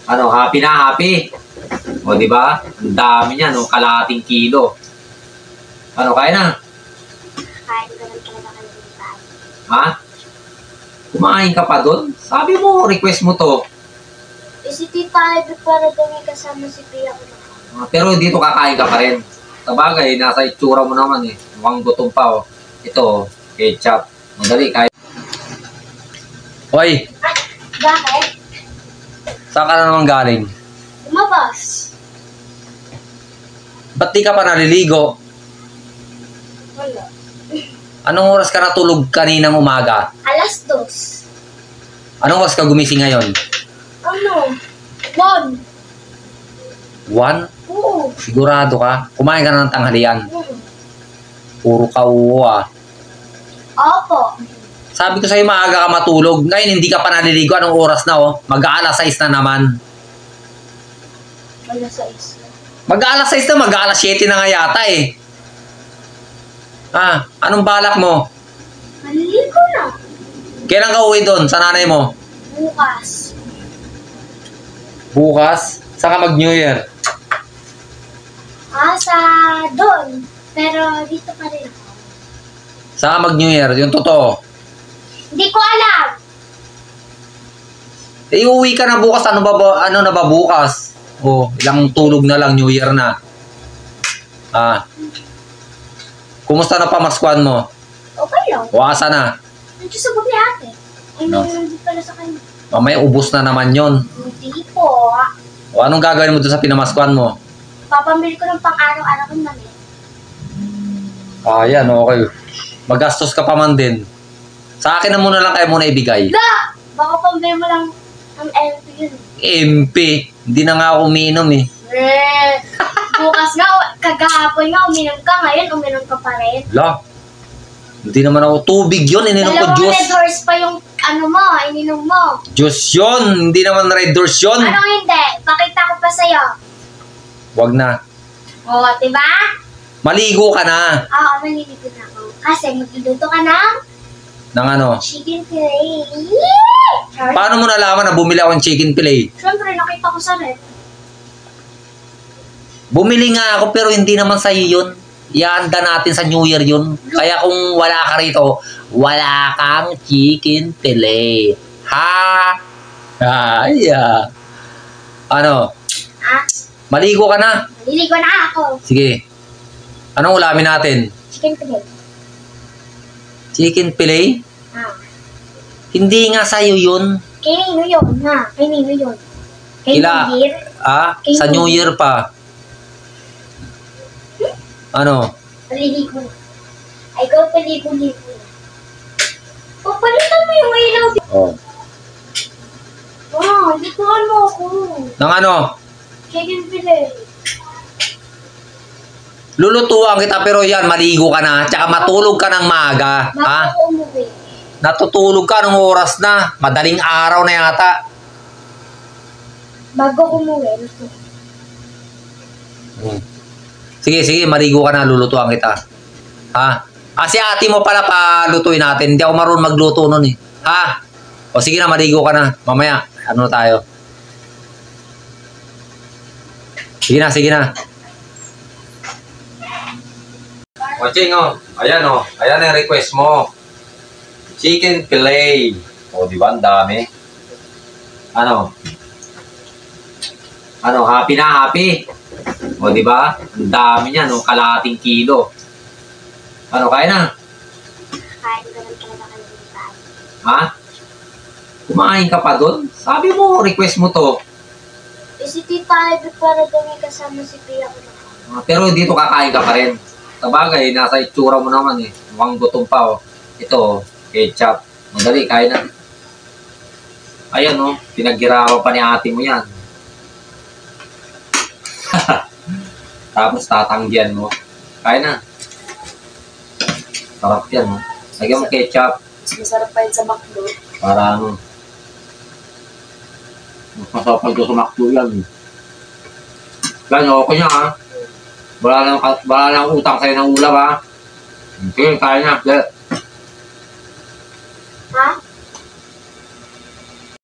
Ano, happy na, happy. O, di ba? Ang dami niya, no? Kalahating kilo. Ano, kaya na? Kain ko lang talaga kalimitan. Ha? Kumain ka pa doon? Sabi mo, request mo to. Si Tita Ivy para daw may kasama si Pia ko na. Pero dito kakain ka pa rin. Sabagay, nasa itsura mo naman eh. Mukhang gutom pa, oh. Ito, ketchup. Madali, kain. Hoy, Bakit? saan ka na naman galing? Lumabas. Ba't di ka pa naliligo? Wala. Anong oras ka natulog kaninang umaga? 2:00. Anong oras ka gumising ngayon? Ano? 1. 1? Oo. Sigurado ka? Kumain ka na ng tanghalian. Puro ka uwo ah. Opo. Sabi ko sa'yo maaga ka matulog. Ngayon hindi ka pa naliligo. Anong oras na oh? Mag-aalas 6 na naman. 6:00. Mag-aalas 6 na, mag-aalas 7 na nga yata eh. Ah, anong balak mo? Maliligo na. Kailan ka uwi doon sa nanay mo? Bukas. Bukas? Saan ka mag-New Year? Sa doon. Pero dito pa rin ako. Saan ka mag-New Year? Yung totoo. Hindi ko alam. Eh, uwi ka na bukas. Ano na ba bukas? Oh, ilang tulog na lang, New Year na. Ah. Kumusta na pamaskuhan mo? Okay lang. Wasa na. Nagsusubok ni ate. Ay, No. nandito pala sa kanya. Mamaya ubos na naman yon. Hindi po. O anong gagawin mo doon sa pinamaskuhan mo? Papamili ko ng pang-araw-araw ng mami. Ah, yan, okay. Magastos ka pa man din. Sa akin na muna lang kayo muna ibigay. La! Baka pambili mo lang ng LP yun. MP. Hindi na nga ako umiinom eh. Bukas nga, kagahapon nga, uminom ka. Ngayon, uminom ka pa rin. La. Hindi naman ako tubig yun. Ininom ko Dalawang juice. red horse pa yung mo, ininom mo. Juice yun. Hindi naman red doors yun. Anong hindi? Pakita ko pa sa'yo. Wag na. O, diba? Maligo ka na. Oo, maliligo na ako. Kasi magluluto ka ng Ng ano? chicken fillet. Paano mo nalaman na bumili ako ng chicken fillet? Siyempre, nakita ko sa rep. Bumili nga ako pero hindi naman sa'yo yun. Ianda natin sa New Year yun. Kaya kung wala ka rito, wala kang chicken fillet. Ha? Ay, Ano? Maligo ka na? Maliligo na ako. Sige. Anong ulamin natin? Chicken fillet. Chicken fillet? Hindi nga sa'yo yun. Kay Nino yun, ha? Kay Nino yun. Kay Kila- New Year. Sa New Year pa. Ano? Maliligo na. Ay, ikaw paligo-ligo na. Papalitan mo yung ilaw. Oh. Wow, liguan mo ako. Nang ano? Chicken fillet. Lulutuan kita pero yan, maligo ka na. Tsaka matulog ka ng maaga. Bago Ha? ako umuwi. Natutulog ka ng oras na. Madaling araw na yata. Bago ako umuwi. Sige, sige, maligo ka na. Lulutuan kita. Ha? Si ate mo pala palutuin natin. Hindi ako marunong magluto nun eh. Ha? O sige na, maligo ka na. Mamaya, ano tayo? Sige na, sige na. O, Ching, oh. Ayan, oh. Ayan ang request mo. Chicken fillet. O, di ba? Ang dami. Ano? Ano, happy na, happy. O, di ba? Ang dami niya, no? Kalahating kilo. Ano, kaya na? Kain ko lang talaga kalimitan. Ha? Kumain ka pa doon? Sabi mo, request mo to. Si Tita Ivy para daw may kasama si Pia ko na. Pero dito kakain ka pa rin. Sabagay, nasa itsura mo naman eh. Mukhang gutom pa, oh. Ito, ketchup. Madali, kain na. Ayan, oh. Pinaggirawa pa ni ate mo yan. Tapos tatanggihan mo. Kain na. Sarap yan, oh. Lagyan mo ketchup. Mas masarap pa yun sa McDo. Para ano. Mas masarap pa ito sa McDo yan. Yan, okay niya, ha. Wala lang utang sa'yo ng ulam, ha. Okay, kaya na.